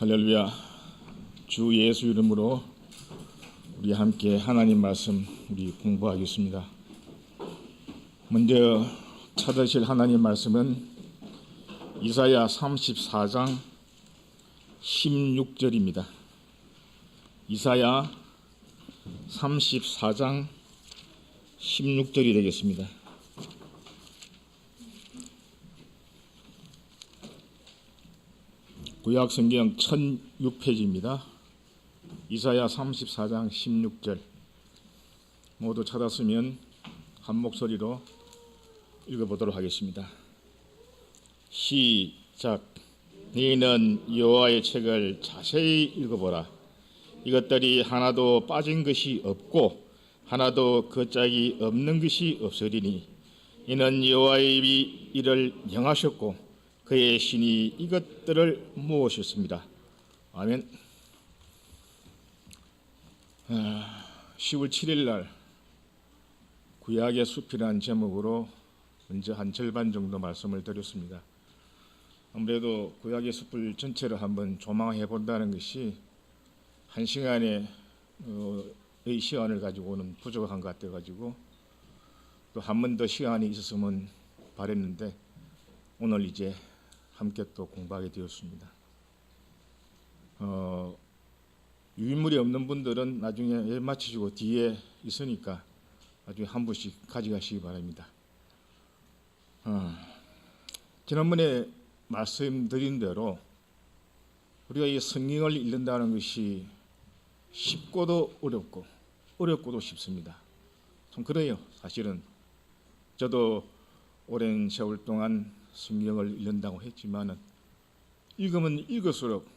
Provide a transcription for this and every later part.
할렐루야. 주 예수 이름으로 우리 함께 하나님 말씀 우리 공부하겠습니다. 먼저 찾으실 하나님 말씀은 이사야 34장 16절입니다. 이사야 34장 16절이 되겠습니다. 구약 성경 1006페이지입니다. 이사야 34장 16절. 모두 찾았으면 한 목소리로 읽어보도록 하겠습니다. 시작. 너희는 여호와의 책을 자세히 읽어보라. 이것들이 하나도 빠진 것이 없고 하나도 걷짝이 없는 것이 없으리니 이는 여호와의 입이 이를 명하셨고 그의 신이 이것들을 모으셨습니다. 아멘. 10월 7일 날 구약의 숲이라는 제목으로 먼저 한 절반 정도 말씀을 드렸습니다. 아무래도 구약의 숲을 전체를 한번 조망해 본다는 것이 한 시간의 시간을 가지고는 부족한 것 같아가지고 또 한 번 더 시간이 있었으면 바랬는데 오늘 이제 함께 또 공부하게 되었습니다. 유인물이 없는 분들은 나중에 일 마치시고 뒤에 있으니까 나중에 한 분씩 가져가시기 바랍니다. 지난번에 말씀드린 대로 우리가 이 성경을 읽는다는 것이 쉽고도 어렵고 어렵고도 쉽습니다. 좀 그래요. 사실은 저도 오랜 세월 동안 성경을 읽는다고 했지만은 읽으면 읽을수록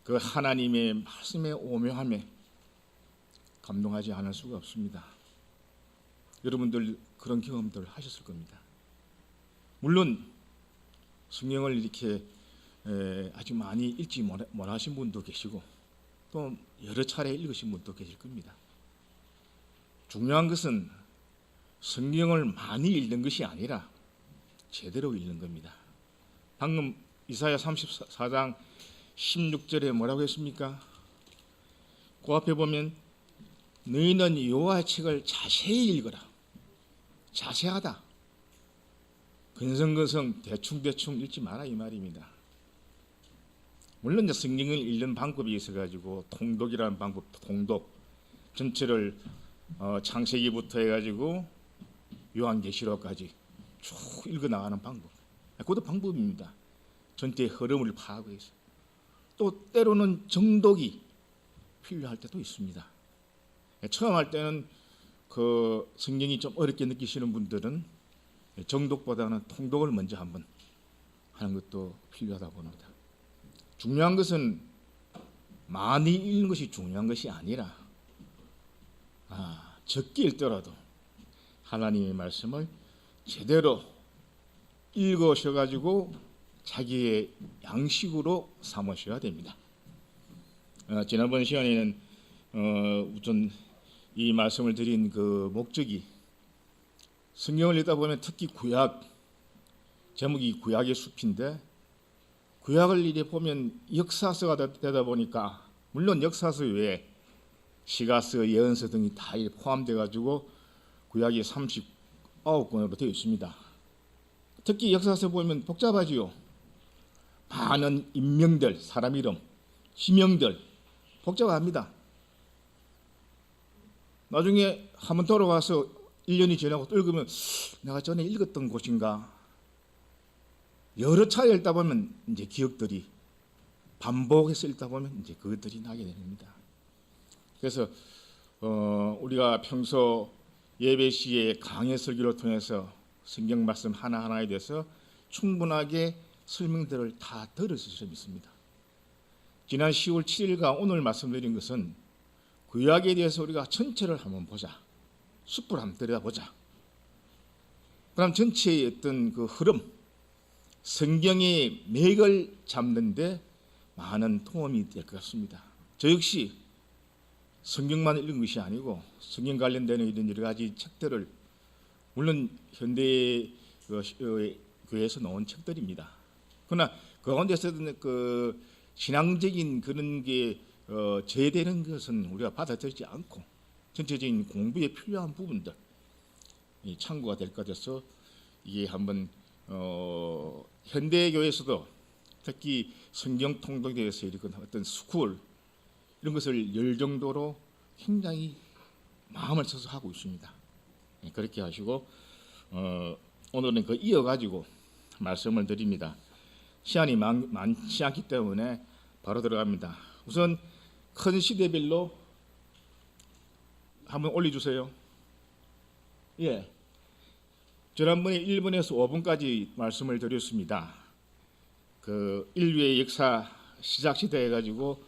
그 하나님의 말씀의 오묘함에 감동하지 않을 수가 없습니다. 여러분들 그런 경험들 하셨을 겁니다. 물론 성경을 이렇게 아주 많이 읽지 못하신 분도 계시고 또 여러 차례 읽으신 분도 계실 겁니다. 중요한 것은 성경을 많이 읽는 것이 아니라 제대로 읽는 겁니다. 방금 이사야 34장 16절에 뭐라고 했습니까? 그 앞에 보면 너희는 여호와의 책을 자세히 읽어라. 자세하다. 근성근성 대충대충 읽지 마라 이 말입니다. 물론 이제 성경을 읽는 방법이 있어가지고 통독이라는 방법, 통독 전체를 창세기부터 해가지고 요한계시록까지 쭉 읽어나가는 방법. 그것도 방법입니다. 전체의 흐름을 파악해서. 또 때로는 정독이 필요할 때도 있습니다. 처음 할 때는 그 성경이 좀 어렵게 느끼시는 분들은 정독보다는 통독을 먼저 한번 하는 것도 필요하다고 봅니다. 중요한 것은 많이 읽는 것이 중요한 것이 아니라 적게 읽더라도 하나님의 말씀을 제대로 읽으셔가지고 자기의 양식으로 삼으셔야 됩니다. 지난번 시간에는 우선 이 말씀을 드린 그 목적이 성경을 읽다 보면 특히 구약 제목이 구약의 숲인데 구약을 이래 보면 역사서가 되다 보니까 물론 역사서 외에 시가서, 예언서 등이 다 포함돼 가지고 구약이 39권으로 되어 있습니다. 특히 역사서 보면 복잡하지요. 많은 인명들, 사람 이름, 지명들 복잡합니다. 나중에 한번 돌아와서 1년이 지나고 또 읽으면 내가 전에 읽었던 곳인가 여러 차례 읽다 보면 이제 기억들이 반복해서 읽다 보면 이제 그것들이 나게 됩니다. 그래서 우리가 평소 예배 시에 강해 설교를 통해서 성경 말씀 하나하나에 대해서 충분하게 설명들을 다 들었을 믿습니다. 지난 10월 7일과 오늘 말씀드린 것은 구약에 대해서 우리가 전체를 한번 보자. 숲을 한번 들여다보자. 그럼 전체의 어떤 그 흐름, 성경의 맥을 잡는데 많은 도움이 될 것 같습니다. 저 역시 성경만 읽은 것이 아니고 성경 관련되는 이런 여러 가지 책들을 물론 현대 교회에서 나온 책들입니다. 그러나 그 가운데서 신앙적인 그런 게 제되는 것은 우리가 받아들이지 않고 전체적인 공부에 필요한 부분들 이 참고가 될 것 같아서 이게 한번 현대 교회에서도 특히 성경 통독에 대해서 이런 어떤 스쿨 이런 것을 열 정도로 굉장히 마음을 써서 하고 있습니다. 그렇게 하시고 오늘은 그 이어가지고 말씀을 드립니다. 시간이 많지 않기 때문에 바로 들어갑니다. 우선 큰 시대별로 한번 올려주세요. 예, 지난번에 1분에서 5분까지 말씀을 드렸습니다. 그 인류의 역사 시작 시대 해가지고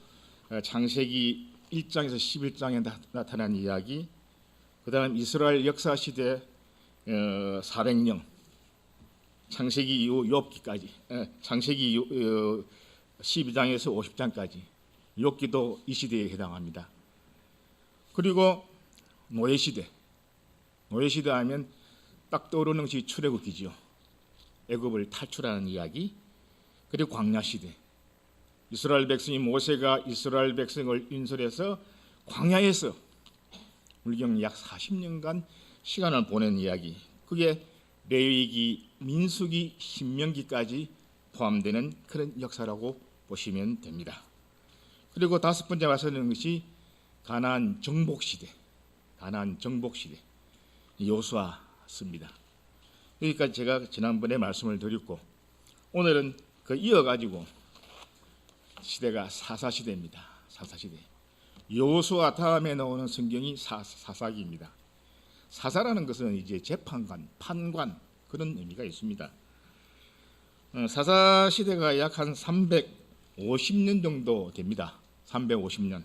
창세기 1장에서 11장에 나타난 이야기, 그다음 이스라엘 역사 시대 400년, 창세기 이후 욥기까지, 창세기 12장에서 50장까지 욥기도 이 시대에 해당합니다. 그리고 노예 시대 하면 딱 떠오르는 것이 출애굽기지요. 애굽을 탈출하는 이야기. 그리고 광야 시대. 이스라엘 백성이 모세가 이스라엘 백성을 인솔해서 광야에서 물경 약 40년간 시간을 보낸 이야기. 그게 레위기, 민수기, 신명기까지 포함되는 그런 역사라고 보시면 됩니다. 그리고 다섯 번째 말씀하는 것이 가나안 정복 시대. 여호수아입니다. 여기까지 제가 지난번에 말씀을 드렸고 오늘은 그 이어가지고 시대가 사사시대입니다. 사사시대. 여호수아 다음에 나오는 성경이 사사기입니다. 사사라는 것은 이제 재판관, 판관 그런 의미가 있습니다. 사사시대가 약 한 350년 정도 됩니다. 350년.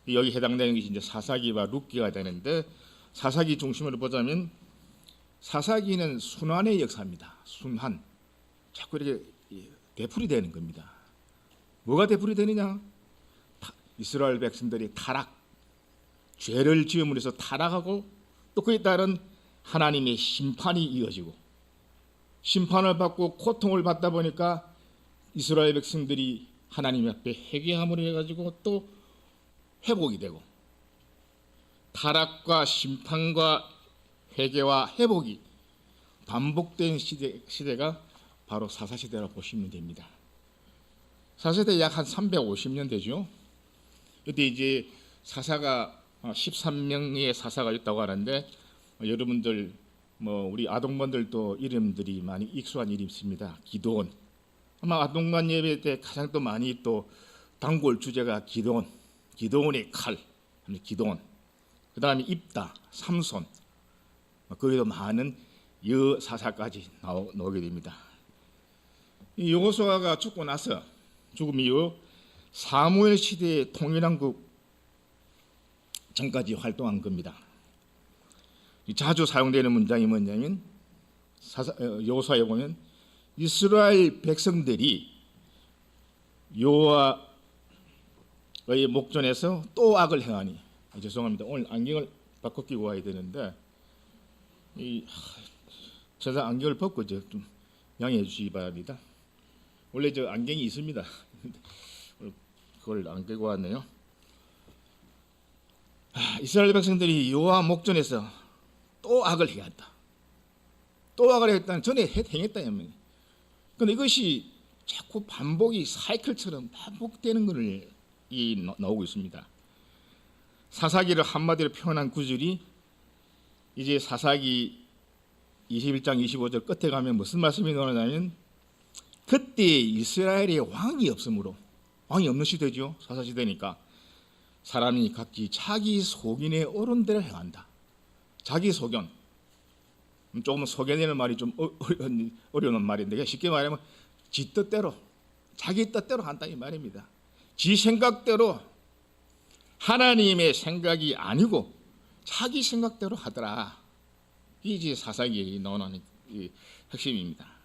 여기 해당되는 것이 이제 사사기와 룻기가 되는데 사사기 중심으로 보자면 사사기는 순환의 역사입니다. 순환. 자꾸 이렇게 되풀이 되는 겁니다. 뭐가 되풀이 되느냐? 이스라엘 백성들이 타락, 죄를 지음으로 해서 타락하고 또 그에 따른 하나님의 심판이 이어지고 심판을 받고 고통을 받다 보니까 이스라엘 백성들이 하나님 앞에 회개함으로 해가지고 또 회복이 되고 타락과 심판과 회개와 회복이 반복된 시대가 바로 사사시대라고 보시면 됩니다. 사사시대 약 한 350년 되죠. 이때 이제 사사가 13명의 사사가 있다고 하는데 여러분들 우리 아동반들도 이름들이 많이 익숙한 이름이 있습니다. 기드온. 아마 아동반 예배 때 가장 또 많이 또 단골 주제가 기드온, 기드온의 칼, 기드온. 그 다음에 입다, 삼손. 거기도 많은 여사사까지 나오게 됩니다. 이 여호수아가 죽고 나서 죽음 이후 사무엘 시대의 통일왕국 전까지 활동한 겁니다. 자주 사용되는 문장이 뭐냐면 여호수아에 보면 이스라엘 백성들이 여호와의 목전에서 또 악을 행하니 죄송합니다. 오늘 안경을 바꿔 끼고 와야 되는데 제가 안경을 벗고 좀 양해해 주시기 바랍니다. 원래 저 안경이 있습니다. 그걸 안 끼고 왔네요. 이스라엘 백성들이 여호와 목전에서 또 악을 행한다. 또 악을 했다는 전에 행했다. 그런데 이것이 자꾸 반복이 사이클처럼 반복되는 것을 나오고 있습니다. 사사기를 한마디로 표현한 구절이 이제 사사기 21장 25절 끝에 가면 무슨 말씀이 나오냐면 그때 이스라엘에 왕이 없으므로 왕이 없는 시대죠. 사사시대니까 사람이 각기 자기 소견에 옳은 대로 행한다. 자기 소견. 조금 소견이라는 말이 좀 어려운 말인데 쉽게 말하면 지 뜻대로 자기 뜻대로 한다 이 말입니다. 지 생각대로 하나님의 생각이 아니고 자기 생각대로 하더라. 이게 사사기에 나오는 핵심입니다.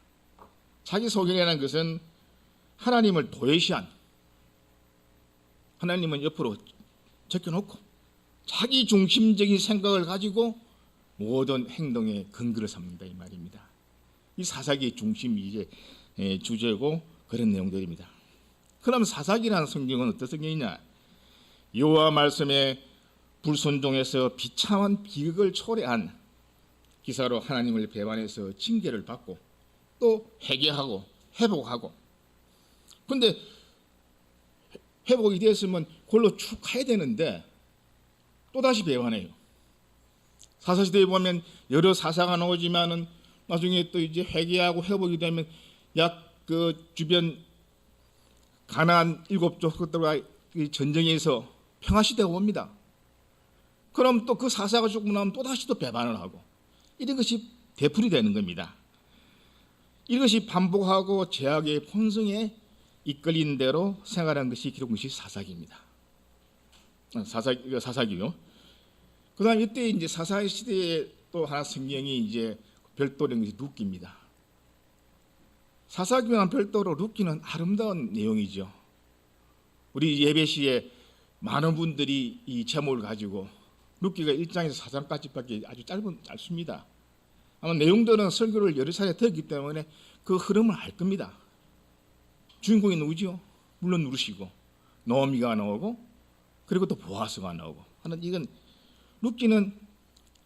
자기 소견이라는 것은 하나님을 도외시한 하나님은 옆으로 제껴놓고 자기 중심적인 생각을 가지고 모든 행동의 근거를 삼는다 이 말입니다. 이 사사기의 중심이 이제 주제고 그런 내용들입니다. 그럼 사사기라는 성경은 어떤 성경이냐? 여호와 말씀에 불순종해서 비참한 비극을 초래한 기사로 하나님을 배반해서 징계를 받고 또 회개하고 회복하고, 근데 회복이 됐으면 그걸로 쭉 가야 되는데 또다시 배반해요. 사사시대에 보면 여러 사사가 나오지만은 나중에 또 이제 회개하고 회복이 되면 약 그 주변 가나안 7족 그들과 전쟁에서 평화시대가 옵니다. 그럼 또 그 사사가 죽고 나면 또다시 또 배반을 하고, 이런 것이 되풀이 되는 겁니다. 이것이 반복하고 죄악의 본성에 이끌린 대로 생활한 것이 기록한 것이 사사기입니다. 사사기요. 그다음 이때 이제 사사 시대에 또 하나 성경이 이제 별도된 것이 룻기입니다. 사사기와 별도로 룻기는 아름다운 내용이죠. 우리 예배 시에 많은 분들이 이 제목을 가지고 룻기가 1장에서 4장까지밖에 아주 짧습니다. 아마 내용들은 설교를 여러 차례 들었기 때문에 그 흐름을 알 겁니다. 주인공이 누구죠? 물론 누르시고 노미가 나오고 그리고 또 보아스가 나오고 하는, 이건 룻기는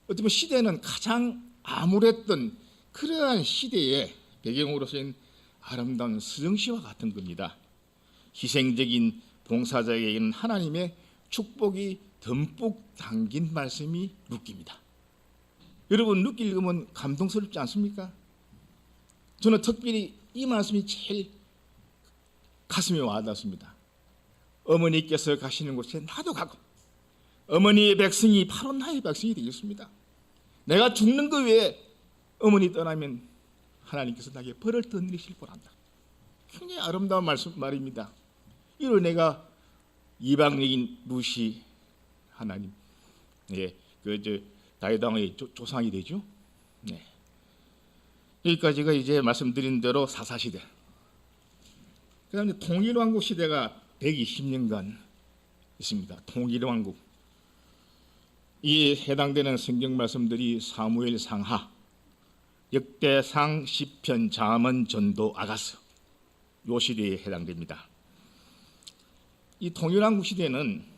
어떻게 보면 시대는 가장 암울했던 그러한 시대의 배경으로 쓰인 아름다운 서정시와 같은 겁니다. 희생적인 봉사자에게는 하나님의 축복이 듬뿍 담긴 말씀이 룻기입니다. 여러분 룻기 읽으면 감동스럽지 않습니까? 저는 특별히 이 말씀이 제일 가슴에 와닿습니다. 어머니께서 가시는 곳에 나도 가고 어머니의 백성이 바로 나의 백성이 되겠습니다. 내가 죽는 것 외에 어머니 떠나면 하나님께서 나에게 벌을 더 내리실 뻔한다. 굉장히 아름다운 말입니다. 이를 내가 이방인 룻이 하나님, 다윗 왕의 조상이 되죠. 네. 여기까지가 이제 말씀드린 대로 사사시대. 그다음에 통일왕국 시대가 120년간 있습니다. 통일왕국. 이에 해당되는 성경 말씀들이 사무엘 상하, 역대상, 시편, 잠언, 전도, 아가서, 요 시대에 해당됩니다. 이 통일왕국 시대는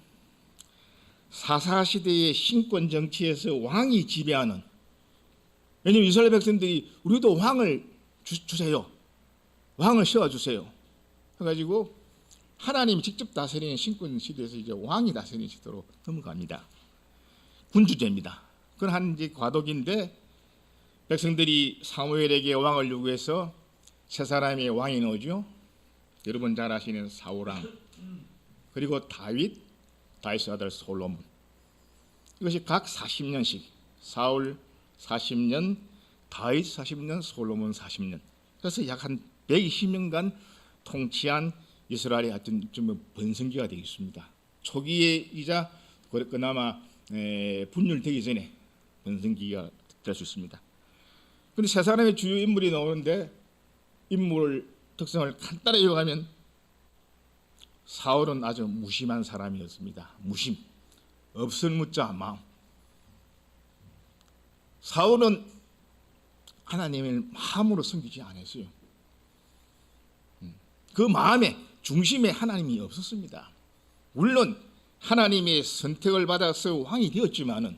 사사시대의 신권 정치에서 왕이 지배하는, 왜냐하면 이스라엘 백성들이 우리도 왕을 주세요, 왕을 세워주세요 해가지고 하나님이 직접 다스리는 신권 시대에서 이제 왕이 다스리는 시대로 넘어갑니다. 군주제입니다. 그건 한 이제 과도기인데, 백성들이 사무엘에게 왕을 요구해서 세 사람의 왕이 나오죠. 여러분 잘 아시는 사울왕, 그리고 다윗의 아들 솔로몬. 이것이 각 40년씩, 사울 40년, 다윗 40년, 솔로몬 40년. 그래서 약 한 120년간 통치한 이스라엘의 하여튼 좀 번성기가 되겠습니다. 초기이자 그나마 분열되기 전에 번성기가 될 수 있습니다. 그런데 세 사람의 주요 인물이 나오는데, 인물 특성을 간단히 요약하면 사울은 아주 무심한 사람이었습니다. 무심, 없을 무자 마음. 사울은 하나님을 마음으로 섬기지 않았어요. 그 마음의 중심에 하나님이 없었습니다. 물론 하나님의 선택을 받아서 왕이 되었지만은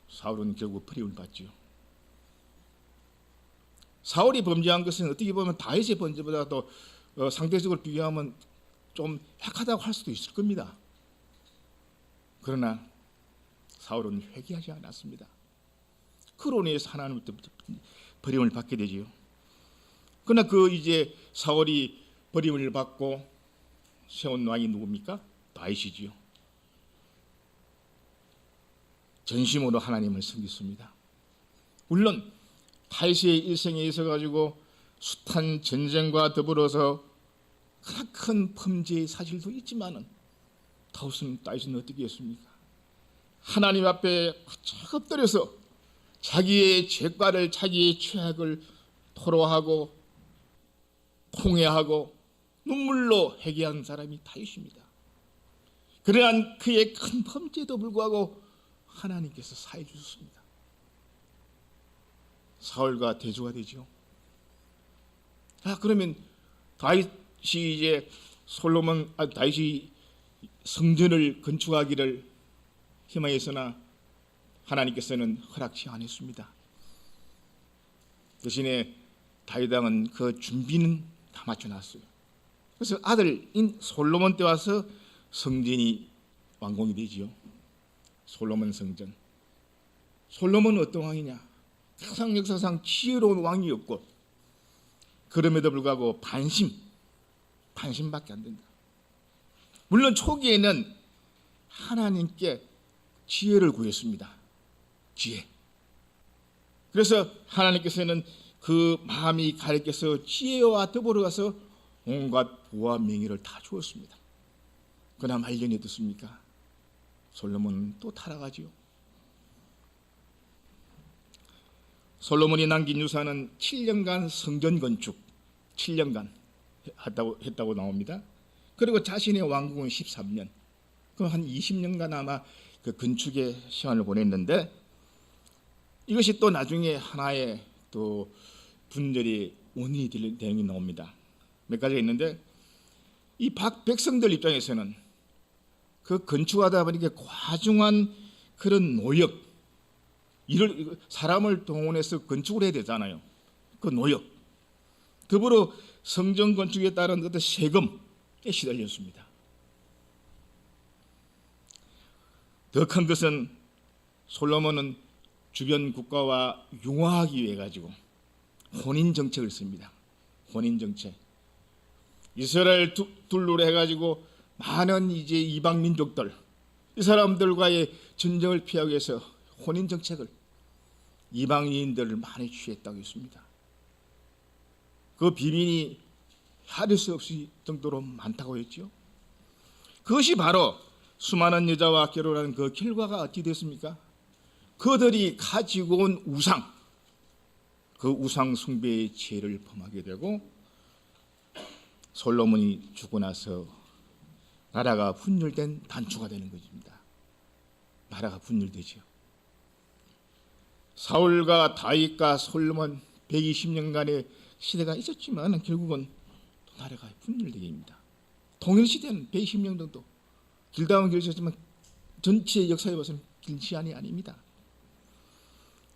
사울은 결국 버림을 받지요. 사울이 범죄한 것은 어떻게 보면 다윗의 범죄보다 도 상대적으로 비교하면 좀 약하다고 할 수도 있을 겁니다. 그러나 사울은 회개하지 않았습니다. 그로 인해서 하나님부터 버림을 받게 되지요. 그러나 이제 사울이 버림을 받고 세운 왕이 누굽니까? 다윗이지요. 전심으로 하나님을 섬겼습니다. 물론 다윗의 일생에 있어 가지고 숱한 전쟁과 더불어서 큰 범죄의 사실도 있지만은 다윗은 어떻게 했습니까? 하나님 앞에 바짝 엎드려서 자기의 죄과를, 자기의 죄악을 토로하고 통회하고 눈물로 회개한 사람이 다윗입니다. 그러한 그의 큰 범죄에도 불구하고 하나님께서 사해 주셨습니다. 사울과 대조가 되죠. 그러면 다윗이 이제 다윗이 성전을 건축하기를 희망했으나 하나님께서는 허락치 않았습니다. 대신에 다윗 왕은 그 준비는 다 맞춰놨어요. 그래서 아들인 솔로몬 때 와서 성전이 완공이 되지요. 솔로몬 성전. 솔로몬은 어떤 왕이냐? 가장 역사상 지혜로운 왕이었고, 그럼에도 불구하고 반심밖에 안 된다. 물론 초기에는 하나님께 지혜를 구했습니다. 지혜. 그래서 하나님께서는 그 마음이 가르쳐서 지혜와 더불어 가서 온갖 부와 명예를 다 주었습니다. 그러나 말년이 어떻습니까? 솔로몬은 또 타락하지요. 솔로몬이 남긴 유산은 7년간 성전 건축 7년간 했다고 나옵니다. 그리고 자신의 왕국은 13년. 그럼 한 20년간 아마 그 건축의 시간을 보냈는데, 이것이 또 나중에 하나의 또 분열의 원인이 될 내용이 나옵니다. 몇 가지가 있는데, 이 백성들 입장에서는 그 건축하다 보니까 과중한 그런 노역, 이를 사람을 동원해서 건축을 해야 되잖아요. 그 노역, 더불어 성전 건축에 따른 어떤 세금에 시달렸습니다. 더 큰 것은 솔로몬은 주변 국가와 융화하기 위해 가지고 혼인 정책을 씁니다. 혼인 정책. 이스라엘 둘로 해가지고 많은 이제 이방 민족들, 이 사람들과의 전쟁을 피하기 위해서 혼인 정책을, 이방인들을 많이 취했다고 했습니다. 그 비밀이 헤아릴 수 없을 정도로 많다고 했죠. 그것이 바로 수많은 여자와 결혼한 그 결과가 어찌 됐습니까? 그들이 가지고 온 우상, 그 우상 숭배의 죄를 범하게 되고, 솔로몬이 죽고 나서 나라가 분열된 단초가 되는 것입니다. 나라가 분열되죠. 사울과 다윗과 솔로몬 120년간의 시대가 있었지만 결국은 나라가 분열되게 됩니다. 통일시대는 120년 정도 길다면 길었지만 전체 역사에 봐서는 긴 시간이 아닙니다.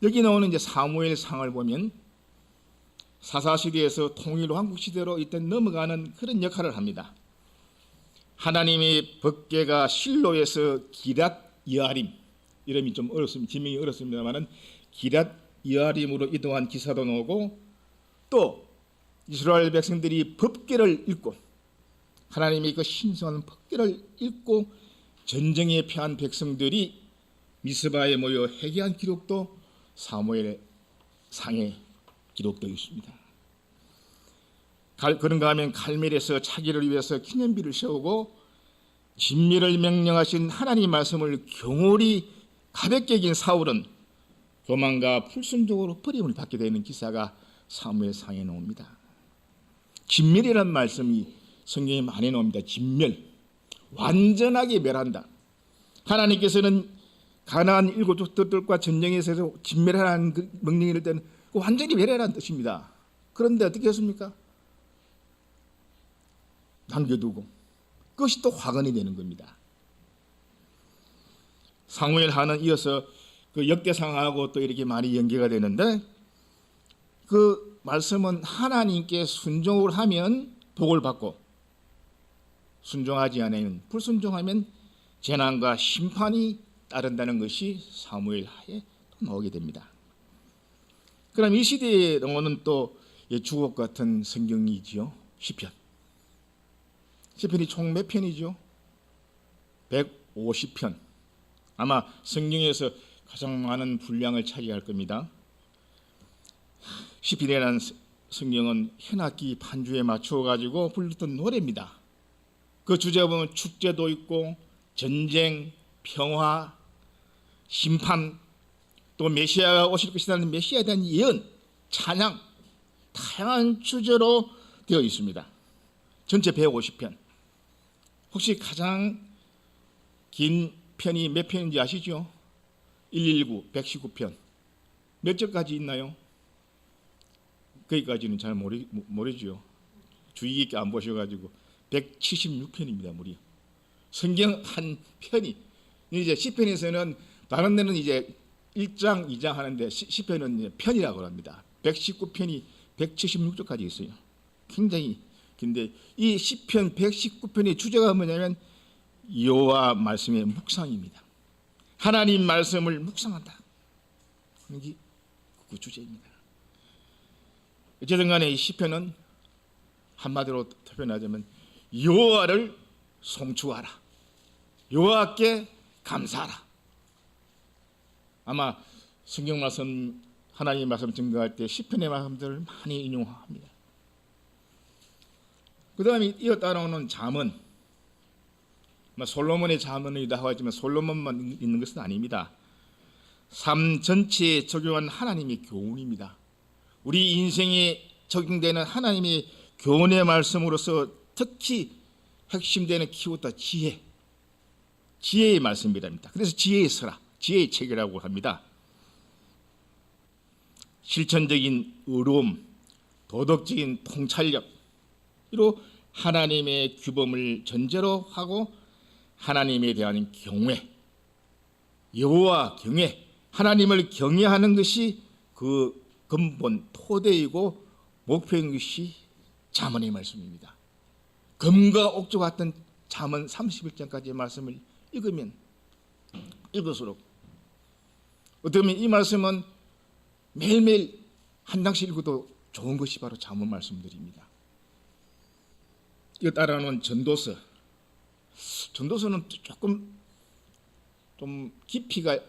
여기 나오는 이제 사무엘상을 보면 사사시대에서 통일왕국시대로 일단 넘어가는 그런 역할을 합니다. 하나님의 법궤가 실로에서 기랏 여아림, 이름이 좀 어렵습니다. 지명이 어렵습니다만은 기랏 여아림으로 이동한 기사도 나오고, 또 이스라엘 백성들이 법궤를 읽고 하나님의 그 신성한 법궤를 읽고 전쟁에 패한 백성들이 미스바에 모여 회개한 기록도 사무엘 상에 기록되어 있습니다. 그런가 하면 갈멜에서 자기를 위해서 기념비를 세우고 진미를 명령하신 하나님 말씀을 경홀히 가볍게 긴 사울은 교만과 불순종으로 버림을 받게 되는 기사가 사무엘상에 나옵니다. 진멸이라는 말씀이 성경에 많이 나옵니다. 진멸, 완전하게 멸한다. 하나님께서는 가나안 일곱 족들과 전쟁에서 진멸하라는 그 명령이 될 때는 완전히 멸하라는 뜻입니다. 그런데 어떻게 했습니까? 남겨두고 그것이 또 화근이 되는 겁니다. 사무엘하는 이어서 그 역대상하고 또 이렇게 많이 연계가 되는데, 그 말씀은 하나님께 순종을 하면 복을 받고 순종하지 않으면, 불순종하면 재난과 심판이 따른다는 것이 사무엘하에 나오게 됩니다. 그럼 이 시대에 나오는 또 주옥 같은 성경이지요. 시편. 시편이 총 몇 편이죠? 150편. 아마 성경에서 가장 많은 분량을 차지할 겁니다. 시편이라는 성경은 현악기 반주에 맞추어 가지고 불렀던 노래입니다. 그 주제가 보면 축제도 있고 전쟁, 평화, 심판, 또 메시아가 오실 것이라는 메시아에 대한 예언, 찬양, 다양한 주제로 되어 있습니다. 전체 150편. 혹시 가장 긴 편이 몇 편인지 아시죠? 119, 119편. 몇 절까지 있나요? 거기까지는 잘 모르죠. 주의 깊게 안 보셔가지고 176편입니다. 무려 성경 한 편이. 이제 시편에서는 다른 데는 이제 1장, 2장 하는데 시편은 편이라고 합니다. 119편이 176절까지 있어요. 굉장히 긴데 이 시편 119편의 주제가 뭐냐면 여호와 말씀의 묵상입니다. 하나님 말씀을 묵상한다. 이게 그 주제입니다. 어쨌든 간에 이 시편은 한마디로 표현하자면 여호와를 송축하라. 여호와께 감사하라. 아마 성경 말씀 하나님의 말씀 증거할 때 시편의 말씀들을 많이 인용합니다. 그 다음에 이어 따라오는 잠언, 솔로몬의 잠언이기도 하지만 솔로몬만 있는 것은 아닙니다. 삶 전체에 적용한 하나님의 교훈입니다. 우리 인생에 적용되는 하나님의 교훈의 말씀으로서 특히 핵심되는 키워드 지혜의 말씀이랍니다. 그래서 지혜의 서라, 지혜의 책이라고 합니다. 실천적인 의로움, 도덕적인 통찰력, 이로 하나님의 규범을 전제로 하고 하나님에 대한 경외, 여호와 경외, 하나님을 경외하는 것이 그 근본 토대이고 목표인 것이 잠언의 말씀입니다. 금과 옥조 같은 잠언 31장까지의 말씀을 읽으면 읽을수록 어떻게 보면 이 말씀은 매일매일 한 장씩 읽어도 좋은 것이 바로 잠언 말씀들입니다. 이거 따라오는 전도서. 전도서는 조금 좀 깊이가,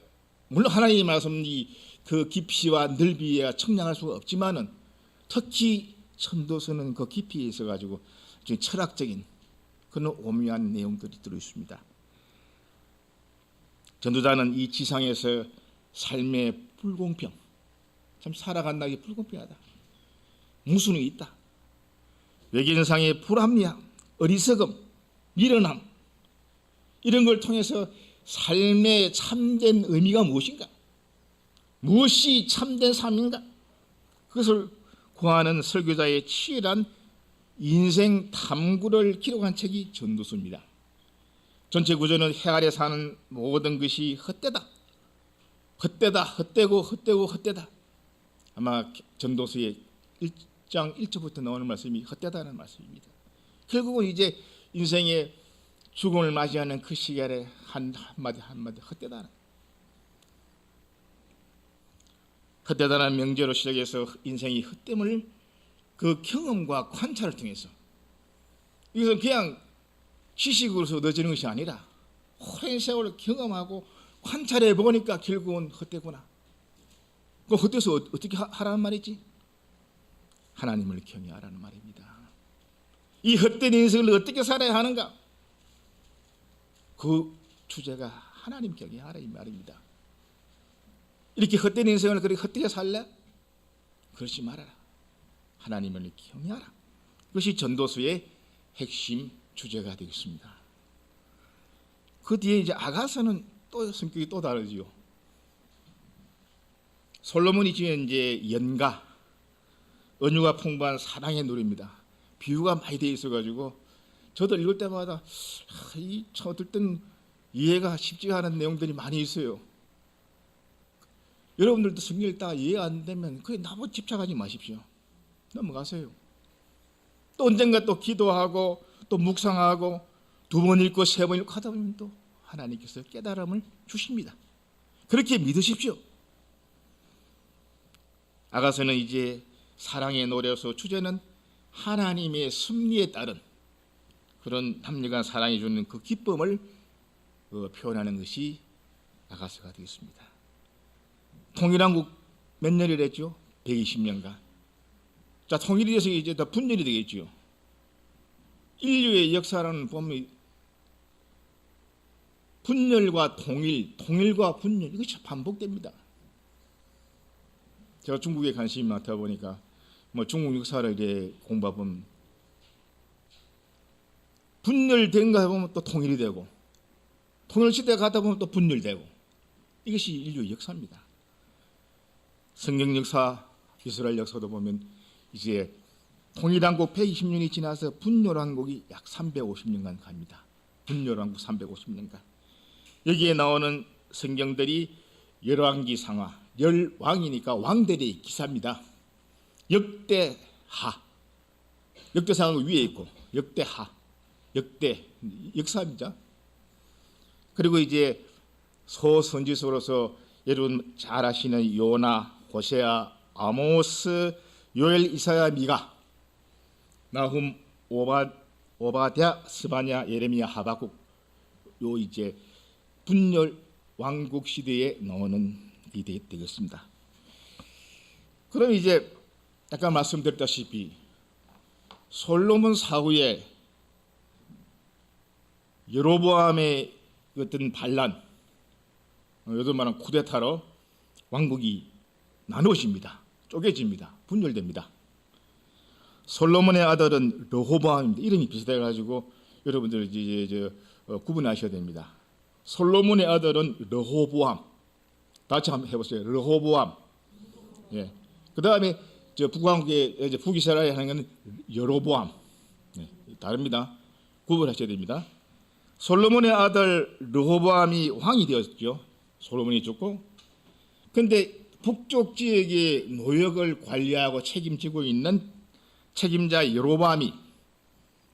물론 하나님의 말씀이 그 깊이와 넓이에 청량할 수가 없지만은 특히 전도서는 그 깊이에 있어 가지고 철학적인 그런 오묘한 내용들이 들어 있습니다. 전도자는 이 지상에서 삶의 불공평, 참 살아간다기 불공평하다, 무수능이 있다, 외견상의 불합리함, 어리석음, 미련함, 이런 걸 통해서 삶의 참된 의미가 무엇인가, 무엇이 참된 삶인가, 그것을 구하는 설교자의 치열한 인생 탐구를 기록한 책이 전도서입니다. 전체 구조는 해 아래 사는 모든 것이 헛되다, 헛되다, 헛되고 헛되고 헛되다. 아마 전도서의 1장 1절부터 나오는 말씀이 헛되다는 말씀입니다. 결국은 이제 인생의 죽음을 맞이하는 그 시간에 한마디 한마디 헛되다는, 헛되다는 명제로 시작해서 인생의 헛됨을 그 경험과 관찰을 통해서, 이것은 그냥 지식으로서 얻어지는 것이 아니라 오랜 세월을 경험하고 관찰해 보니까 결국은 헛되구나. 그 헛돼서 어떻게 하라는 말이지? 하나님을 경외하라는 말입니다. 이 헛된 인생을 어떻게 살아야 하는가? 그 주제가 하나님 경외하라 이 말입니다. 이렇게 헛된 인생을 그렇게 헛되게 살래? 그러지 말아라. 하나님을 경외하라. 그것이 전도서의 핵심 주제가 되겠습니다. 그 뒤에 이제 아가서는 또 성격이 또 다르지요. 솔로몬이 지은 이제 연가, 은유가 풍부한 사랑의 노래입니다. 비유가 많이 되어 있어가지고 저도 읽을 때마다 어떨 땐 이해가 쉽지가 않은 내용들이 많이 있어요. 여러분들도 성경 읽다가 이해가 안 되면 그게 나보고 집착하지 마십시오. 넘어가세요. 또 언젠가 또 기도하고 또 묵상하고 2번 읽고 3번 읽고 하다 보면 또 하나님께서 깨달음을 주십니다. 그렇게 믿으십시오. 아가서는 이제 사랑의 노래로서 주제는 하나님의 섭리에 따른 그런 남녀간 사랑이 주는 그 기쁨을 표현하는 것이 아가서가 되겠습니다. 통일한국 몇 년이랬죠? 120년간. 자, 통일이 돼서 이제 더 분열이 되겠죠. 인류의 역사라는 보면 분열과 통일, 통일과 분열, 이것이 반복됩니다. 제가 중국에 관심이 많다 보니까 중국 역사를 이제 공부하면 분열된가 보면 또 통일이 되고, 통일 시대에 가다 보면 또 분열되고, 이것이 인류의 역사입니다. 성경 역사, 이스라엘 역사도 보면 이제 통일왕국 120년이 지나서 분열왕국이 약 350년간 갑니다. 분열왕국 350년간. 여기에 나오는 성경들이 열왕기상하, 열왕이니까 왕들의 기사입니다. 역대하, 역대상은 위에 있고 역대하, 역대 역사입니다. 그리고 이제 소선지서로서 여러분 잘 아시는 요나, 호세아, 아모스, 요엘, 이사야, 미가, 나훔, 오바댜, 스바냐, 예레미야, 하박국, 요 이제 분열 왕국 시대에 나오는 일이 되겠습니다. 그럼 이제 아까 말씀드렸다시피 솔로몬 사후에 여로보암의 어떤 반란, 요즘 말하는 쿠데타로 왕국이 나누어집니다. 쪼개집니다. 분열됩니다. 솔로몬의 아들은 르호보암입니다. 이름이 비슷해가지고 여러분들 이제 구분하셔야 됩니다. 솔로몬의 아들은 르호보암. 다시 한번 해보세요. 르호보암. 예. 그 다음에 북왕국의 이제 북이스라엘 하는 것은 여로보암. 예. 다릅니다. 구분하셔야 됩니다. 솔로몬의 아들 르호보암이 왕이 되었죠. 솔로몬이 죽고. 그런데 북쪽 지역의 노역을 관리하고 책임지고 있는 책임자 여로보암이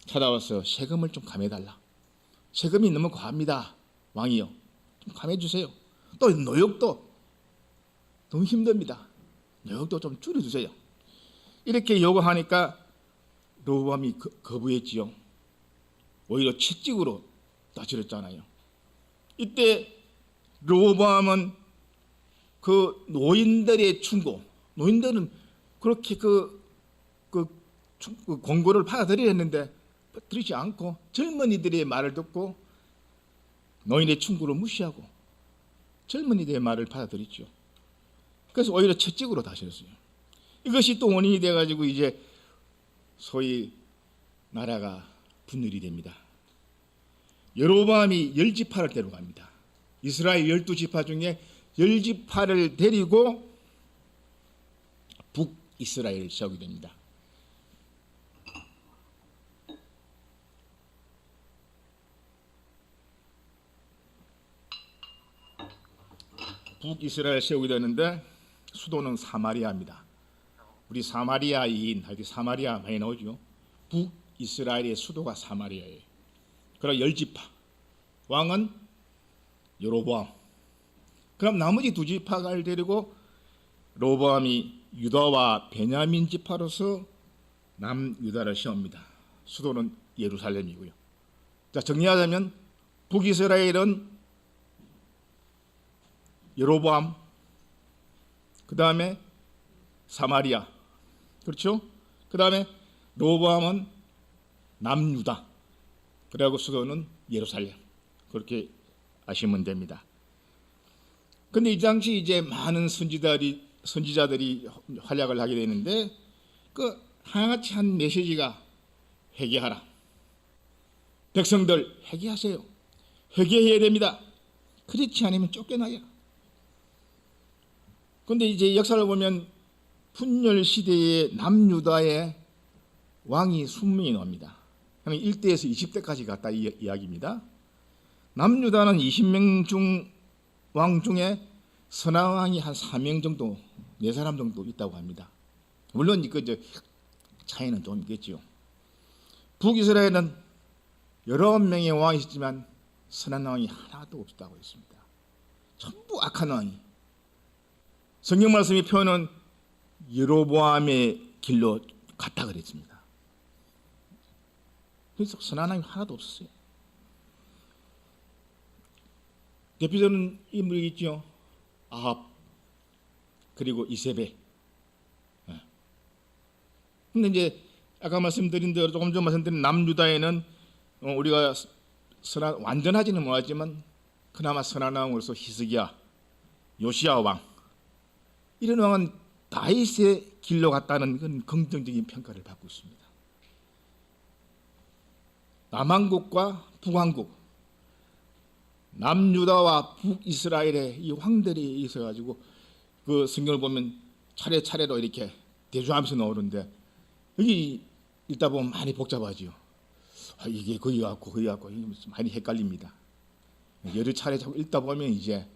찾아와서 세금을 좀 감해달라. 세금이 너무 과합니다. 왕이요. 좀 감해주세요. 또 노역도 너무 힘듭니다. 노역도 좀 줄여주세요. 이렇게 요구하니까 르호보암이 거부했지요. 오히려 채찍으로 다스렸잖아요. 이때 르호보암은 그 노인들의 충고, 노인들은 그렇게 그 권고를 받아들여야 했는데 들으지 않고 젊은이들의 말을 듣고 노인의 충고를 무시하고 젊은이들의 말을 받아들였죠. 그래서 오히려 채찍으로 다스렸어요. 이것이 또 원인이 돼가지고 이제 소위 나라가 분열이 됩니다. 여로보암이 10지파를 데려갑니다. 이스라엘 12지파 중에 10지파를 데리고 북이스라엘을 세우게 됩니다. 북이스라엘 세우게 되는데 수도는 사마리아입니다. 우리 사마리아인, 하여튼 사마리아 많이 나오죠. 북이스라엘의 수도가 사마리아예요. 그럼 10지파, 왕은 여로보암. 그럼 나머지 2지파를 데리고 르호보암이 유다와 베냐민 지파로서 남유다를 세웁니다. 수도는 예루살렘이고요. 자, 정리하자면 북이스라엘은 여로보암, 그 다음에 사마리아, 그렇죠? 그 다음에 르호보암은 남유다, 그리고 수도는 예루살렘. 그렇게 아시면 됩니다. 근데 이 당시 이제 많은 선지자들이 활약을 하게 되는데 그 하나같이 한 메시지가 회개하라. 백성들 회개하세요. 회개해야 됩니다. 그렇지 않으면 쫓겨나요. 그런데 이제 역사를 보면 분열 시대에 남유다의 왕이 20명이 나옵니다. 1대에서 20대까지 갔다 이야기입니다. 남유다는 20명 중 왕 중에 선한 왕이 한 4명 정도, 4사람 정도 있다고 합니다. 물론 그 차이는 좀 있겠죠. 북이스라엘은 19명의 왕이 있었지만 선한 왕이 하나도 없었다고 했습니다. 전부 악한 왕이. 성경 말씀이 표현은 여로보암의 길로 갔다 그랬습니다. 그래서 선한 왕이 하나도 없었어요. 대표적인 인물이 있죠. 아합, 그리고 이세벨. 근데 이제 아까 말씀드린 대로 조금 전 말씀드린 남유다에는 우리가 완전하지는 못하지만 그나마 선한 왕으로서 히스기야, 요시야 왕, 이런 왕은 다윗의 길로 갔다는 건 긍정적인 평가를 받고 있습니다. 남왕국과 북왕국, 남유다와 북이스라엘의 이 왕들이 있어가지고 그 성경을 보면 차례차례로 이렇게 대조하면서 나오는데 여기 읽다 보면 많이 복잡하지요. 이게 거기 같고 많이 헷갈립니다. 여러 차례 자꾸 읽다 보면 이제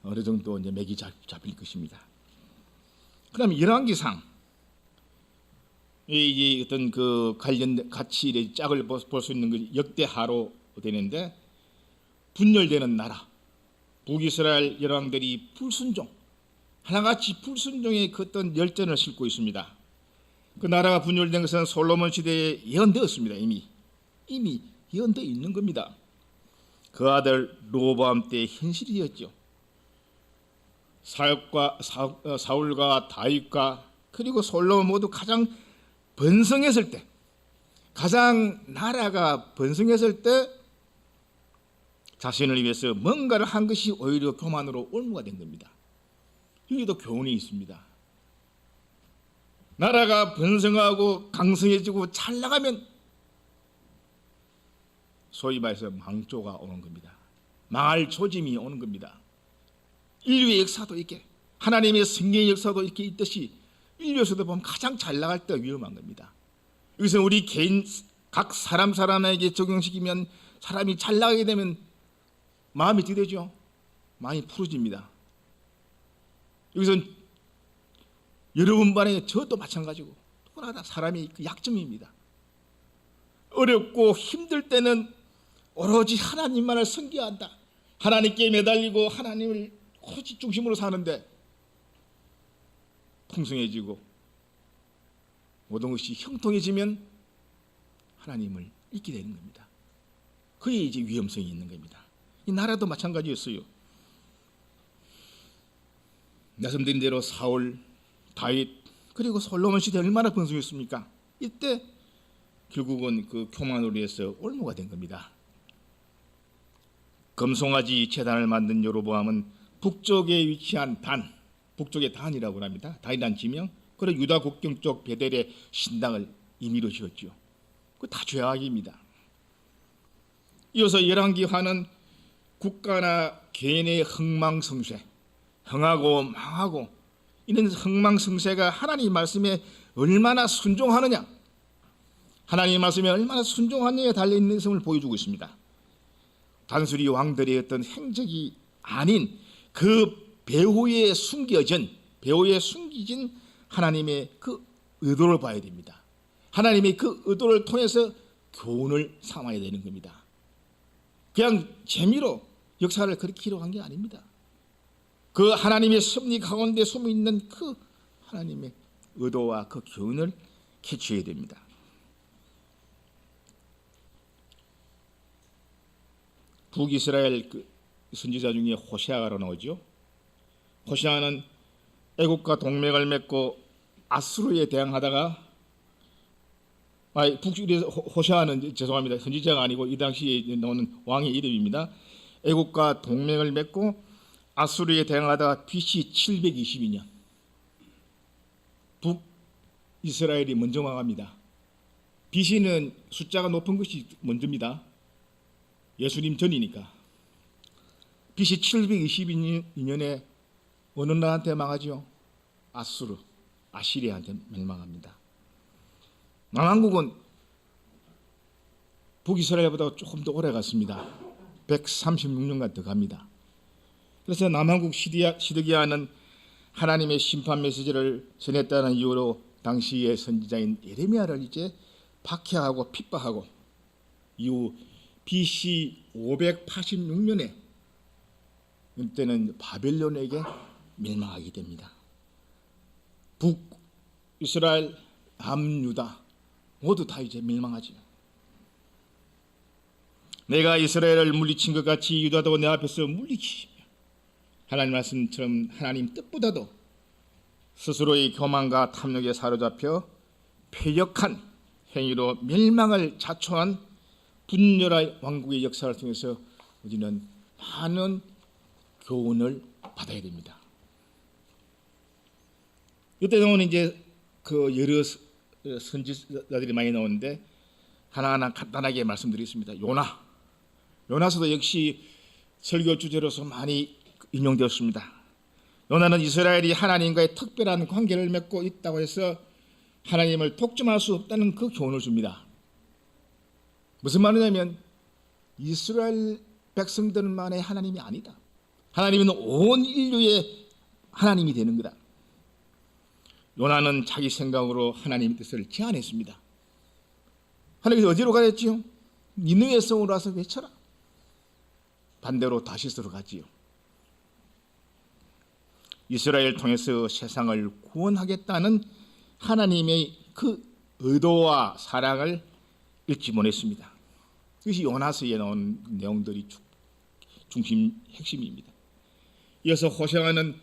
어느 정도 이제 맥이 잡힐 것입니다. 그다음 열왕기상 이 어떤 그 관련 가치 짝을 볼 수 있는 그 역대하로 되는데, 분열되는 나라 북이스라엘 열왕들이 불순종, 하나같이 불순종의 그 어떤 열전을 싣고 있습니다. 그 나라가 분열된 것은 솔로몬 시대에 예언되었습니다. 이미 예언되어 있는 겁니다. 그 아들 로보암 때의 현실이었죠. 사울과 다윗과 그리고 솔로몬 모두 가장 번성했을 때, 가장 나라가 번성했을 때 자신을 위해서 뭔가를 한 것이 오히려 교만으로 올무가 된 겁니다. 여기도 교훈이 있습니다. 나라가 번성하고 강성해지고 잘 나가면 소위 말해서 망조가 오는 겁니다. 망할 조짐이 오는 겁니다. 인류의 역사도 이렇게, 하나님의 성경의 역사도 이렇게 있듯이 인류에서도 보면 가장 잘 나갈 때 위험한 겁니다. 여기서 우리 개인 각 사람에게 적용시키면 사람이 잘 나가게 되면 마음이 어떻게 되죠? 마음이 푸르집니다. 여기서 여러분 반에 저도 마찬가지고 누구나 다 사람의 그 약점입니다. 어렵고 힘들 때는 오로지 하나님만을 섬겨한다, 하나님께 매달리고 하나님을 오직 중심으로 사는데, 풍성해지고 모든 것이 형통해지면 하나님을 잊게 되는 겁니다. 그게 이제 위험성이 있는 겁니다. 이 나라도 마찬가지였어요. 말씀드린 대로 사울, 다윗 그리고 솔로몬 시대 얼마나 번성했습니까? 이때 결국은 그 교만으로 해서 올무가 된 겁니다. 금송아지 제단을 만든 여로보암은 북쪽에 위치한 단, 북쪽의 단이라고 합니다. 단이란 지명, 그리고 유다 국경 쪽 베델의 신당을 임의로 지었죠. 그 다 죄악입니다. 이어서 열왕기하는 국가나 개인의 흥망성쇠, 흥하고 망하고 이런 흥망성쇠가 하나님 말씀에 얼마나 순종하느냐, 하나님 말씀에 얼마나 순종하느냐에 달려있는 것을 보여주고 있습니다. 단순히 왕들의 어떤 행적이 아닌 그 배후에 숨겨진 하나님의 그 의도를 봐야 됩니다. 하나님의 그 의도를 통해서 교훈을 삼아야 되는 겁니다. 그냥 재미로 역사를 그리키려고 한 게 아닙니다. 그 하나님의 섭리 가운데 숨어 있는 그 하나님의 의도와 그 교훈을 캐치해야 됩니다. 북이스라엘 그 선지자 중에 호세아가 나오죠. 호세아는 애국과 동맹을 맺고 아수르에 대항하다가, 호세아는 죄송합니다, 선지자가 아니고 이 당시에 나오는 왕의 이름입니다. 애국과 동맹을 맺고 아수르에 대항하다가 BC 722년 북이스라엘이 먼저 망합니다. BC는 숫자가 높은 것이 먼저입니다. 예수님 전이니까. BC 722년에 어느 나라한테 망하죠? 아시리아한테 멸망합니다. 남한국은 북이스라엘보다 조금 더 오래 갔습니다. 136년간 더 갑니다. 그래서 남한국 시드기야는 하나님의 심판 메시지를 전했다는 이유로 당시의 선지자인 예레미야를 이제 박해하고 핍박하고, 이후 BC 586년에 이때는 바벨론에게 멸망하게 됩니다. 북이스라엘, 남유다 모두 다 이제 멸망하죠. 내가 이스라엘을 물리친 것 같이 유다도 내 앞에서 물리치시며, 하나님 말씀처럼 하나님 뜻보다도 스스로의 교만과 탐욕에 사로잡혀 패역한 행위로 멸망을 자초한 분열의 왕국의 역사를 통해서 우리는 많은 교훈을 받아야 됩니다. 이때 나오는 이제 그 여러 선지자들이 많이 나오는데 하나하나 간단하게 말씀드리겠습니다. 요나서도 역시 설교 주제로서 많이 인용되었습니다. 요나는 이스라엘이 하나님과의 특별한 관계를 맺고 있다고 해서 하나님을 독점할 수 없다는 그 교훈을 줍니다. 무슨 말이냐면 이스라엘 백성들만의 하나님이 아니다. 하나님은 온 인류의 하나님이 되는 거다. 요나는 자기 생각으로 하나님의 뜻을 제안했습니다. 하나님께서 어디로 가랬지요? 니느웨 성으로 와서 외쳐라. 반대로 다시스로 가지요. 이스라엘을 통해서 세상을 구원하겠다는 하나님의 그 의도와 사랑을 읽지 못했습니다. 이것이 요나서에 나온 내용들이 핵심입니다. 이어서 호세아는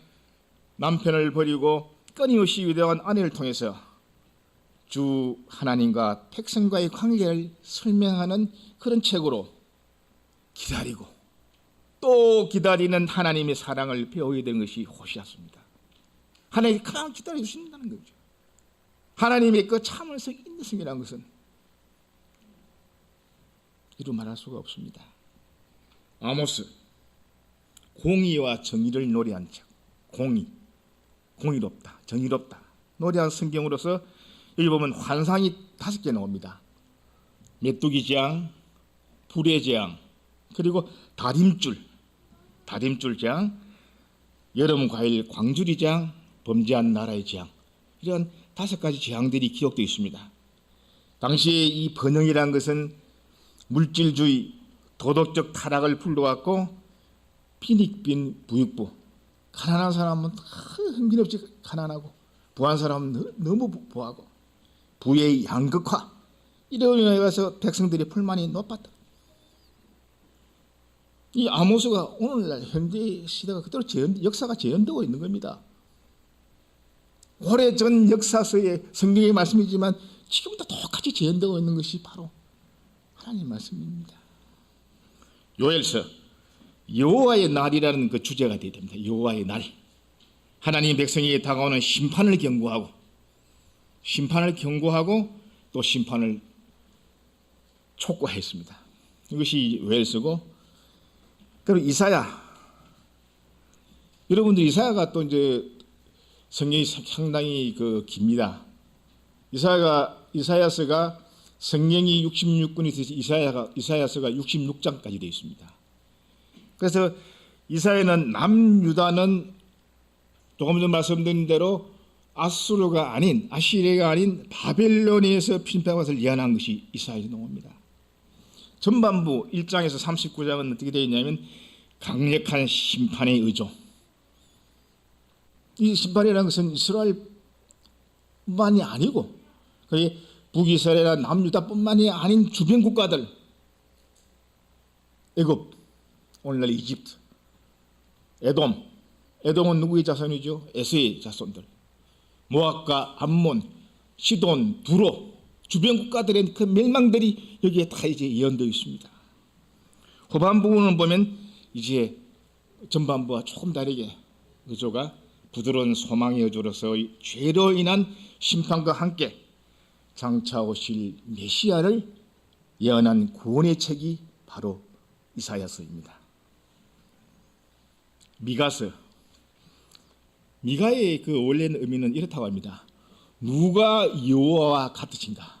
남편을 버리고 끊임없이 위대한 아내를 통해서 주 하나님과 백성과의 관계를 설명하는 그런 책으로 기다리고 또 기다리는 하나님의 사랑을 배우게 된 것이 호세아입니다. 하나님이 가만 기다려 주신다는 거죠. 하나님의 그 참을성 인내심이라는 것은 이루 말할 수가 없습니다. 아모스, 공의와 정의를 노래한 책. 공의롭다, 정의롭다 노래한 성경으로서 여기 보면 환상이 5개 나옵니다. 메뚜기 재앙, 불의 재앙, 그리고 다림줄 재앙, 여름 과일 광주리 재앙, 범죄한 나라의 재앙, 이런 5가지 재앙들이 기록되어 있습니다. 당시에 이 번영이라는 것은 물질주의, 도덕적 타락을 불러왔고 빈익빈 부익부, 가난한 사람은 흥빈없이 가난하고 부한 사람은 너무 부하고 부의 양극화, 이런 의미에서 백성들의 불만이 높았다. 이 아모스가 오늘날 현재 시대가 그대로 역사가 재현되고 있는 겁니다. 오래전 역사서의 성경의 말씀이지만 지금도 똑같이 재현되고 있는 것이 바로 하나님 말씀입니다. 요엘서 여호와의 날이라는 그 주제가 되어야 됩니다. 여호와의 날, 하나님 백성에게 다가오는 심판을 경고하고 또 심판을 촉구했습니다. 이것이 요엘서고, 그리고 이사야. 여러분들 이사야가 또 이제 성경이 상당히 깁니다. 이사야서가 성경이 66권이 있어서 이사야서가 66장까지 되어 있습니다. 그래서 이사야는 남유다는 조금 전 말씀드린 대로 아수르가 아닌, 아시리아가 아닌 바벨론에서 핀패한 것을 예언한 것이 이사야에 나옵니다. 전반부 1장에서 39장은 어떻게 되어 있냐면 강력한 심판의 의조. 이 심판이라는 것은 이스라엘만이 아니고 거의 북이스라엘이나 남유다뿐만이 아닌 주변 국가들, 애굽, 오늘날 이집트, 에돔은 누구의 자손이죠? 에서의 자손들. 모압과 암몬, 시돈, 두로, 주변 국가들의 그 멸망들이 여기에 다 이제 예언되어 있습니다. 후반 부분을 보면 이제 전반부와 조금 다르게 의조가 부드러운 소망의 의조로서 죄로 인한 심판과 함께 장차 오실 메시아를 예언한 구원의 책이 바로 이사야서입니다. 미가의 그 원래는 의미는 이렇다고 합니다. 누가 여호와와 같으신가?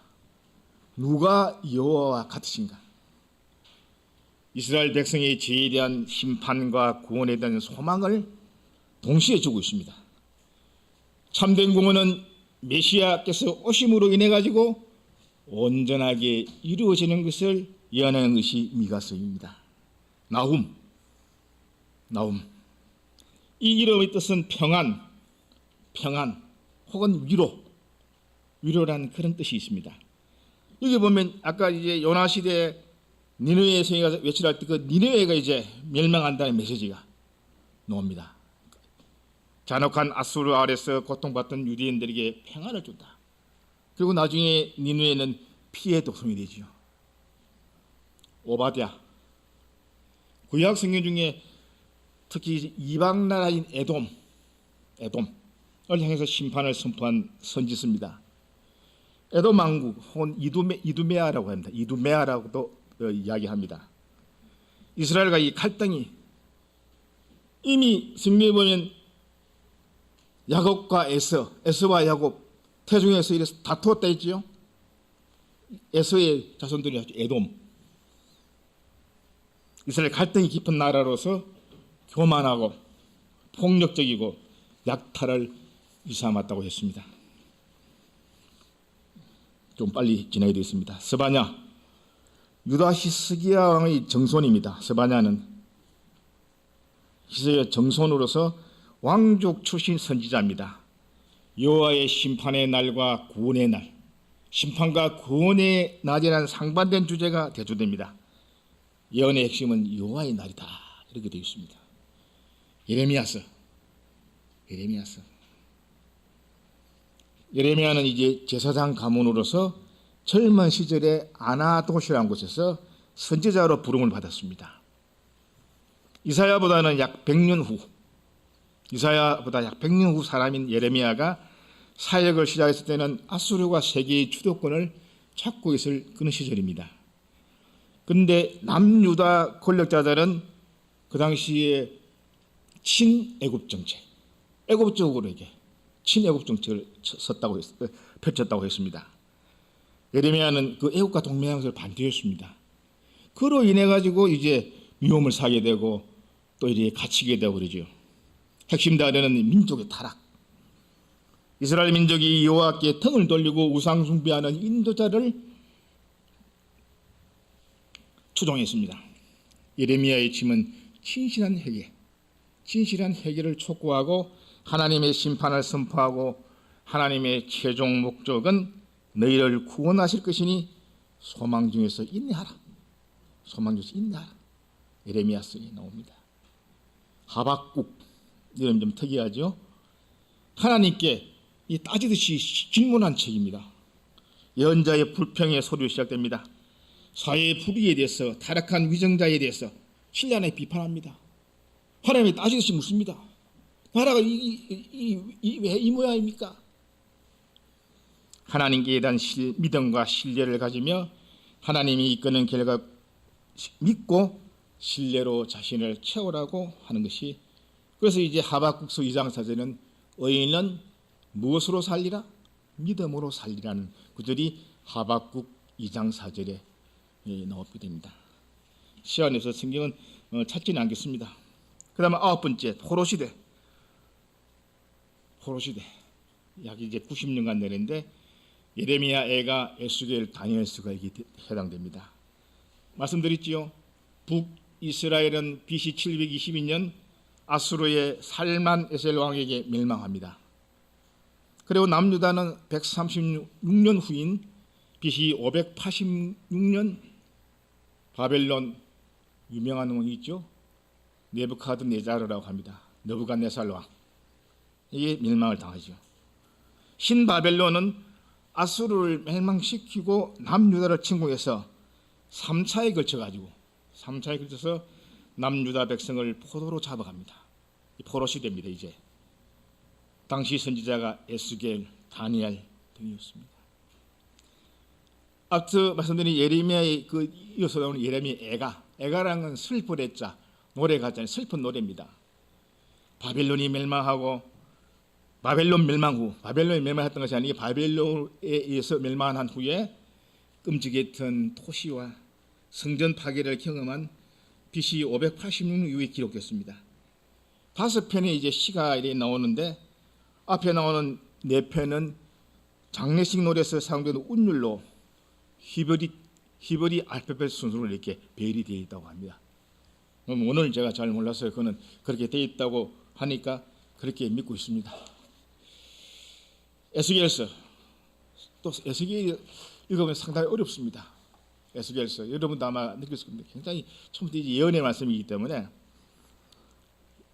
이스라엘 백성의 죄에 대한 심판과 구원에 대한 소망을 동시에 주고 있습니다. 참된 구원은 메시아께서 오심으로 인해 가지고 온전하게 이루어지는 것을 예언하는 것이 미가서입니다. 나훔. 이 이름의 뜻은 평안 혹은 위로라는 그런 뜻이 있습니다. 여기 보면 아까 이제 요나 시대 니느웨 성에가 외치할 때 그 니느웨가 이제 멸망한다는 메시지가 나옵니다. 잔혹한 아수르 아래서 고통받던 유대인들에게 평안을 준다. 그리고 나중에 니느웨는 피해 도성이 되죠. 오바댜. 구약 성경 중에 특히 이방 나라인 에돔을 향해서 심판을 선포한 선지서입니다. 에돔 왕국 혹은 이두메아라고 합니다. 이두메아라고도 이야기합니다. 이스라엘과 이 갈등이 이미 성경에 보면 야곱과 에서와 야곱 태중에서 이래서 다투었다 했지요. 에서의 자손들이 에돔. 이스라엘 갈등이 깊은 나라로서 교만하고 폭력적이고 약탈을 일삼았다고 했습니다. 좀 빨리 진행이 되겠습니다. 스바냐, 유다 히스기야 왕의 정손입니다. 스바냐는 히스기야 정손으로서 왕족 출신 선지자입니다. 여호와의 심판의 날과 구원의 날, 심판과 구원의 날이라는 상반된 주제가 대조됩니다. 예언의 핵심은 여호와의 날이다 이렇게 되어 있습니다. 예레미야는 이제 제사장 가문으로서 젊은 시절에 아나도시라는 곳에서 선지자로 부름을 받았습니다. 이사야보다 약 100년 후 사람인 예레미야가 사역을 시작했을 때는 아수르가 세계의 주도권을 잡고 있을 그런 시절입니다. 그런데 남유다 권력자들은 그 당시에 친애굽 정책, 애굽적으로 이게 친애굽 정책을 펼쳤다고 했습니다. 예레미야는 그 애굽과 동맹을 반대했습니다. 그로 인해 가지고 이제 미움을 사게 되고 또 이렇게 갇히게 되고 그러죠. 핵심 다리는 민족의 타락. 이스라엘 민족이 여호와께 등을 돌리고 우상 숭배하는 인도자를 추종했습니다. 예레미야의 짐은 진실한 회개를 촉구하고 하나님의 심판을 선포하고 하나님의 최종 목적은 너희를 구원하실 것이니 소망 중에서 인내하라. 예레미야서에 나옵니다. 하박국 이름 좀 특이하죠. 하나님께 이 따지듯이 질문한 책입니다. 예언자의 불평의 소리로 시작됩니다. 사회의 불의에 대해서 타락한 위정자에 대해서 신랄하게 비판합니다. 하나님이 따지듯이 묻습니다. 나라가 왜 이 모양입니까? 하나님께 대한 믿음과 신뢰를 가지며 하나님이 이끄는 결과 믿고 신뢰로 자신을 채우라고 하는 것이, 그래서 이제 하박국서 2장 4절은 의인은 무엇으로 살리라? 믿음으로 살리라는 구절이 하박국 2장 4절에 나오게 됩니다. 시간에서 성경은 찾지는 않겠습니다. 그 다음에 9번째 포로시대. 약 이제 90년간 내는데 예레미야 애가 에스겔 다니엘서가 해당됩니다. 말씀드렸지요. 북이스라엘은 BC 722년 아수르의 살만 에셀 왕에게 멸망합니다. 그리고 남유다는 136년 후인 BC 586년 바벨론 유명한 왕이 있죠. 네부카드네자르라고 합니다. 느부갓네살 왕. 이게 멸망을 당하죠. 신바벨론은 아수르를 멸망시키고 남유다를 침공해서 3차에 걸쳐서 남유다 백성을 포로로 잡아갑니다. 포로 시대입니다. 이제 당시 선지자가 에스겔, 다니엘 등이었습니다. 앞서 말씀드린 예레미야의 이어서 나오는 예레미야 애가라는 건 슬플 애자, 노래 가잖아요. 슬픈 노래입니다. 바벨론이 멸망하고 바벨론이 멸망했던 것이 아니고 바벨론에 의해서 멸망한 후에 끔찍했던 토시와 성전 파괴를 경험한 BC 586년 이후에 기록됐습니다. 5편의 이제 시가 이렇게 나오는데 앞에 나오는 4편은 장례식 노래에서 사용되는 운율로 히브리 알파벳 순서로 이렇게 배열이 되어 있다고 합니다. 오늘 제가 잘 몰라서 그거는 그렇게 되어 있다고 하니까 그렇게 믿고 있습니다. 에스겔서, 또 에스겔 읽으면 상당히 어렵습니다. 에스겔서 여러분도 아마 느낄 겁니다. 굉장히 처음부터 예언의 말씀이기 때문에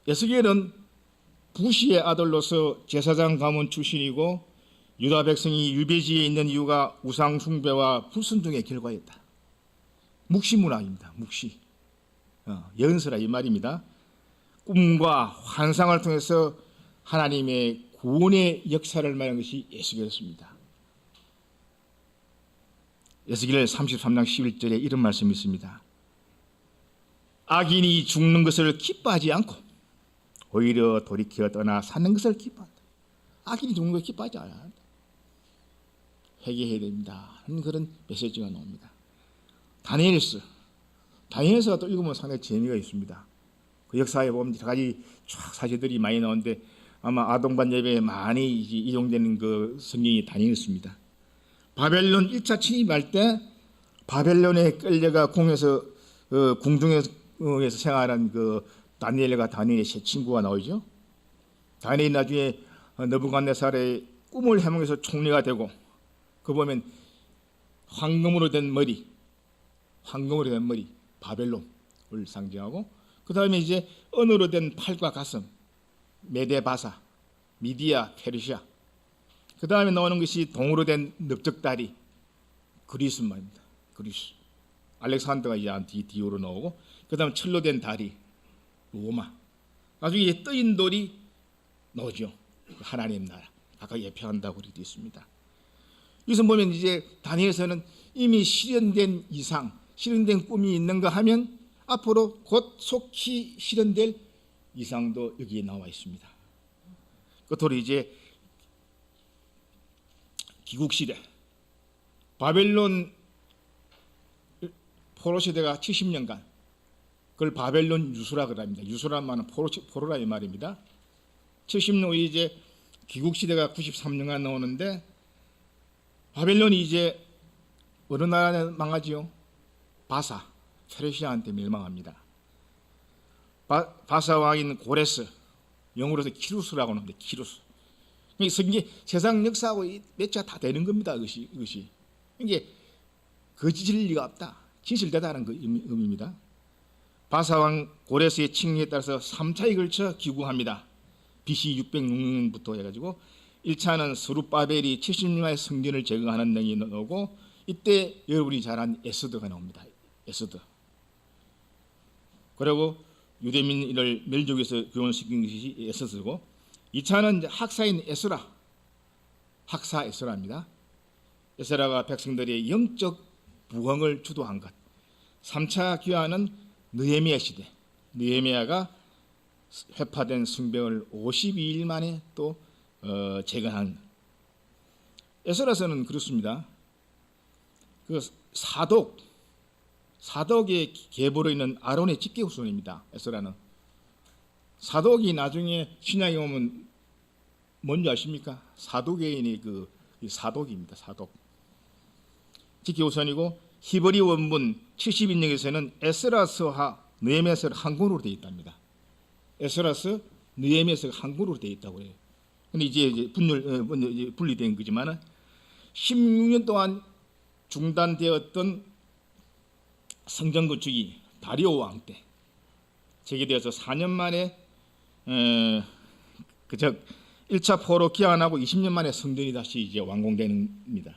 에스겔은 부시의 아들로서 제사장 가문 출신이고 유다 백성이 유배지에 있는 이유가 우상 숭배와 불순종의 결과였다. 묵시 문화입니다. 묵시. 예언서라 이 말입니다. 꿈과 환상을 통해서 하나님의 구원의 역사를 말한 것이 에스겔서입니다. 에스겔 33장 11절에 이런 말씀이 있습니다. 악인이 죽는 것을 기뻐하지 않고 오히려 돌이켜 떠나 사는 것을 기뻐한다. 악인이 죽는 것을 기뻐하지 않는다. 회개해야 됩니다 하는 그런 메시지가 나옵니다. 다니엘서가 또 읽으면 상당히 재미가 있습니다. 그 역사에 보면 여러 가지 쫙 사실들이 많이 나오는데 아마 아동반 예배에 많이 이용되는 그 성경이 다니엘서입니다. 바벨론 1차 침입할 때 바벨론에 끌려가 궁중에서 생활한 그 다니엘과 다니엘의 세 친구가 나오죠. 다니엘이 나중에 느부갓네살의 꿈을 해몽해서 총리가 되고 그 보면 황금으로 된 머리 바벨론을 상징하고 그 다음에 이제 은으로 된 팔과 가슴 메데바사 미디아 페르시아 그 다음에 나오는 것이 동으로 된 넓적다리 그리스 말입니다. 그리스 알렉산더가 이제 뒤로 나오고 그 다음 철로 된 다리 로마 나중에 떠인 돌이 나오죠. 하나님 나라 아까 예표한다고 그렇게 되어 있습니다. 여기서 보면 이제 다니엘서는 이미 실현된 이상 실현된 꿈이 있는가 하면 앞으로 곧 속히 실현될 이상도 여기에 나와 있습니다. 끝으로 이제 기국시대 바벨론 포로 시대가 70년간 그걸 바벨론 유수라 그럽니다. 유수란 말은 포로라 이 말입니다. 70년 후에 이제 기국시대가 93년간 나오는데 바벨론이 이제 어느 나라에 망하지요? 바사 페르시아한테 멸망합니다. 바사 왕인 고레스 영어로서 키루스라고 하는데 키루스 성경 세상 역사하고 매치가 다 되는 겁니다. 이것이 이게 거짓일 리가 없다. 진실되다는 그 의미입니다. 바사 왕 고레스의 칙령에 따라서 3차에 걸쳐 기구합니다. BC 606년부터 해가지고 1차는 스룹바벨이 70년의 성전을 재건하는 등이 나오고 이때 여러분이 잘 아는 에스더가 나옵니다. 에스더. 그리고 유대민을 멸족에서 교훈시킨 것이 에스더고 2차는 학사인 학사 에스라입니다. 에스라가 백성들의 영적 부흥을 주도한 것. 3차 귀환은 느헤미야 시대. 느헤미야가 회파된 성벽을 52일 만에 또 재건한. 에스라서는 그렇습니다. 그 사독의 계보로 있는 아론의 직계 후손입니다. 에스라는 사독이 나중에 신약에 오면 뭔지 아십니까? 사도계인이 그 사독입니다. 사독 직계 후손이고 히브리 원문 70인역에서는 에스라서와 느헤미야서가 한 권으로 되어 있답니다. 에스라서 느헤미야서가 한 권으로 되어 있다고 해요. 근데 이제 분리된 거지만은 16년 동안 중단되었던 성전 건축이 다리오 왕 때 재개되어서 4년 만에 즉 1차 포로 귀환하고 20년 만에 성전이 다시 이제 완공됩니다.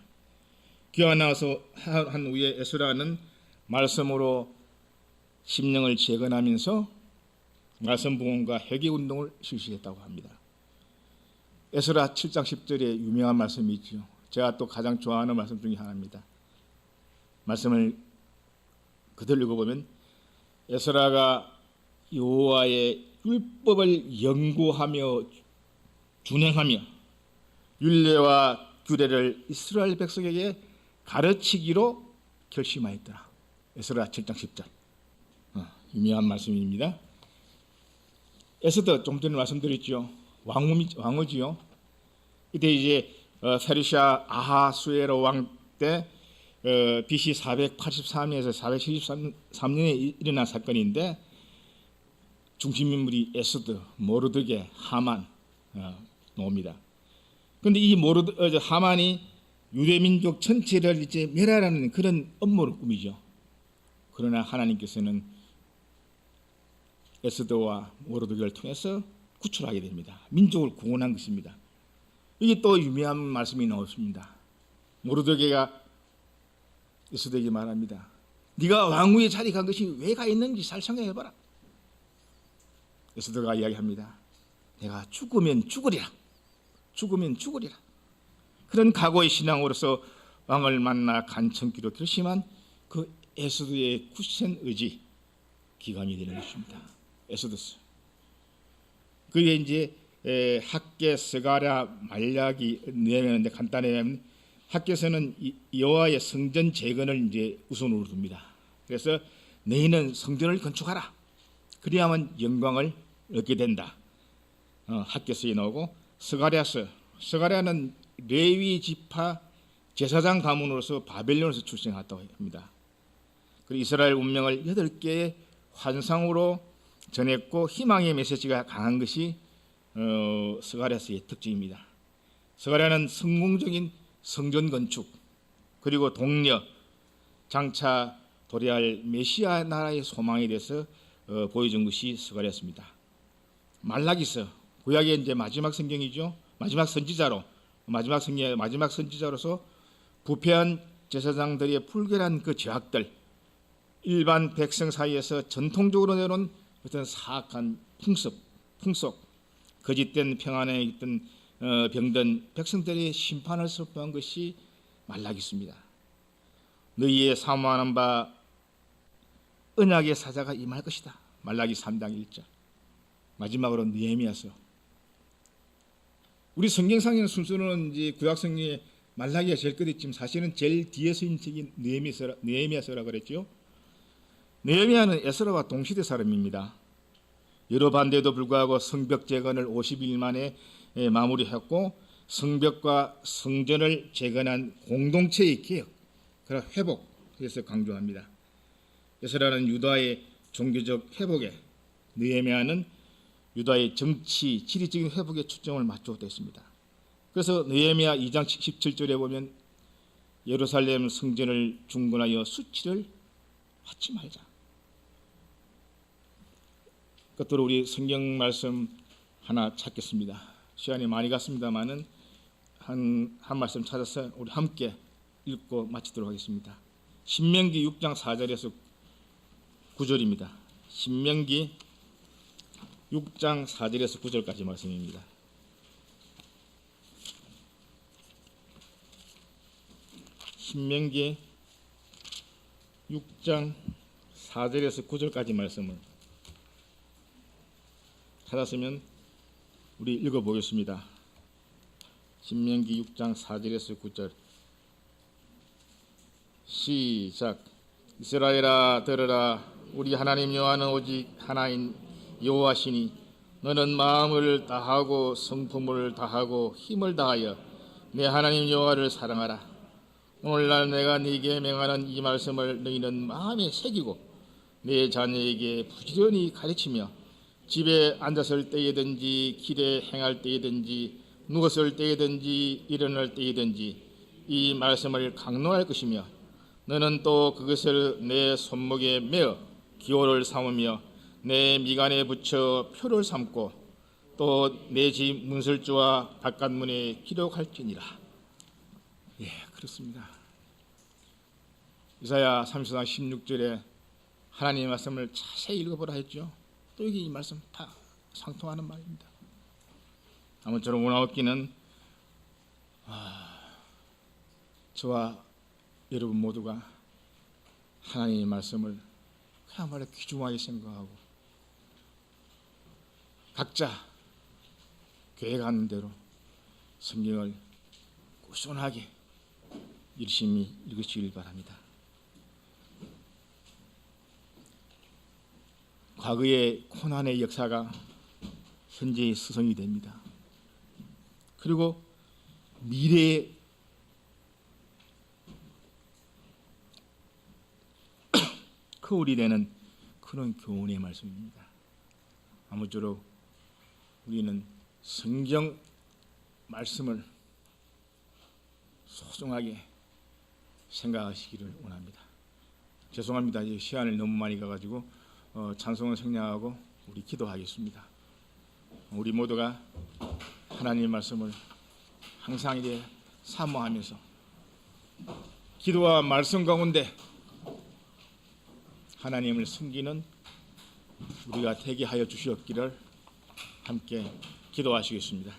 귀환하서 한 후에 에스라는 말씀으로 심령을 재건하면서 말씀 부흥과 회개 운동을 실시했다고 합니다. 에스라 7장 10절에 유명한 말씀이 있죠. 제가 또 가장 좋아하는 말씀 중에 하나입니다. 말씀을 그대로 읽어보면 에스라가 여호와의 율법을 연구하며 준행하며 율례와 규례를 이스라엘 백성에게 가르치기로 결심하였더라. 에스라 7장 10절 유명한 말씀입니다. 에스더 좀 전에 말씀드렸죠. 왕후지요. 이때 이제 페르시아 아하수에로 왕 때 BC 483년에서 473년에 일어난 사건인데 중심 인물이 에스더, 모르드게, 하만 나옵니다. 그런데 이 하만이 유대민족 전체를 이제 멸하라는 그런 업무를 꾸미죠. 그러나 하나님께서는 에스더와 모르드게를 통해서 구출하게 됩니다. 민족을 구원한 것입니다. 이게 또 유명한 말씀이 나왔습니다. 모르드게가 에스더에게 말합니다. 네가 왕후의 자리에 간 것이 왜 가 있는지 잘 생각해봐라. 에스더가 이야기합니다. 내가 죽으면 죽으리라. 그런 각오의 신앙으로서 왕을 만나 간청기로 결심한 그 에스더의 굳센 의지 기감이 되는 것입니다. 에스더스. 그게 이제 학계, 스가랴, 말라기, 느헤미야인데 간단히 하면 학교에서는 여호와의 성전 재건을 이제 우선으로 둡니다. 그래서 너희는 성전을 건축하라. 그래야만 영광을 얻게 된다. 학교에서 나오고 스가랴는 레위 지파 제사장 가문으로서 바벨론에서 출생했다고 합니다. 그리고 이스라엘 운명을 8개의 환상으로 전했고 희망의 메시지가 강한 것이 스가랴서의 특징입니다. 스가랴는 성공적인 성전 건축 그리고 동력 장차 도래할 메시아 나라의 소망에 대해서 보여준 것이 스가랴서입니다. 말라기서 구약의 이제 마지막 성경이죠. 마지막 선지자로서 부패한 제사장들의 불결한 그 죄악들, 일반 백성 사이에서 전통적으로 내놓은 어떤 사악한 풍속, 거짓된 평안에 있던 병든 백성들의 심판을 선포한 것이 말라기서입니다. 너희의 사모하는 바 언약의 사자가 임할 것이다. 말라기 3장 1절. 마지막으로 느헤미야서. 우리 성경상의 순서는 이제 구약성경에 말라기가 제일 끝에 있지만 사실은 제일 뒤에서 인 책이 느헤미야서라고 그랬죠. 느헤미야는 에스라와 동시대 사람입니다. 여러 반대에도 불구하고 성벽 재건을 50일 만에 마무리했고 성벽과 성전을 재건한 공동체의 개혁, 그리고 회복에서 강조합니다. 에스라는 유다의 종교적 회복에, 느헤미야는 유다의 정치, 지리적인 회복에 초점을 맞추고 있습니다. 그래서 느헤미야 2장 17절에 보면 예루살렘 성전을 중건하여 수치를 받지 말자. 끝으로 우리 성경 말씀 하나 찾겠습니다. 시간이 많이 갔습니다만은 한 말씀 찾아서 우리 함께 읽고 마치도록 하겠습니다. 신명기 6장 4절에서 9절입니다. 신명기 6장 4절에서 9절까지 말씀입니다. 신명기 6장 4절에서 9절까지 말씀을 찾았으면 우리 읽어보겠습니다. 신명기 6장 4절에서 9절 시작. 이스라엘아 들으라. 우리 하나님 여호와는 오직 하나인 여호와시니 너는 마음을 다하고 성품을 다하고 힘을 다하여 내 하나님 여호와를 사랑하라. 오늘날 내가 네게 명하는 이 말씀을 너희는 마음에 새기고 내 자녀에게 부지런히 가르치며 집에 앉았을 때이든지 길에 행할 때이든지 누웠을 때이든지 일어날 때이든지 이 말씀을 강론할 것이며 너는 또 그것을 내 손목에 메어 기호를 삼으며 내 미간에 붙여 표를 삼고 또 내 집 문설주와 바깥문에 기록할지니라. 예, 그렇습니다. 이사야 34장 16절에 하나님의 말씀을 자세히 읽어보라 했죠. 또 여기 이 말씀 다 상통하는 말입니다. 아무쪼록 원하옵기는 저와 여러분 모두가 하나님의 말씀을 그야말로 귀중하게 생각하고 각자 계획하는 대로 성경을 꾸준하게 열심히 읽으시길 바랍니다. 과거의 고난의 역사가 현재의 스승이 됩니다. 그리고 미래의 거울이 되는 그런 교훈의 말씀입니다. 아무쪼록 우리는 성경 말씀을 소중하게 생각하시기를 원합니다. 죄송합니다. 시간을 너무 많이 가가지고 찬송을 생략하고 우리 기도하겠습니다. 우리 모두가 하나님의 말씀을 항상 이제 사모하면서 기도와 말씀 가운데 하나님을 섬기는 우리가 되게 하여 주시옵기를 함께 기도하시겠습니다.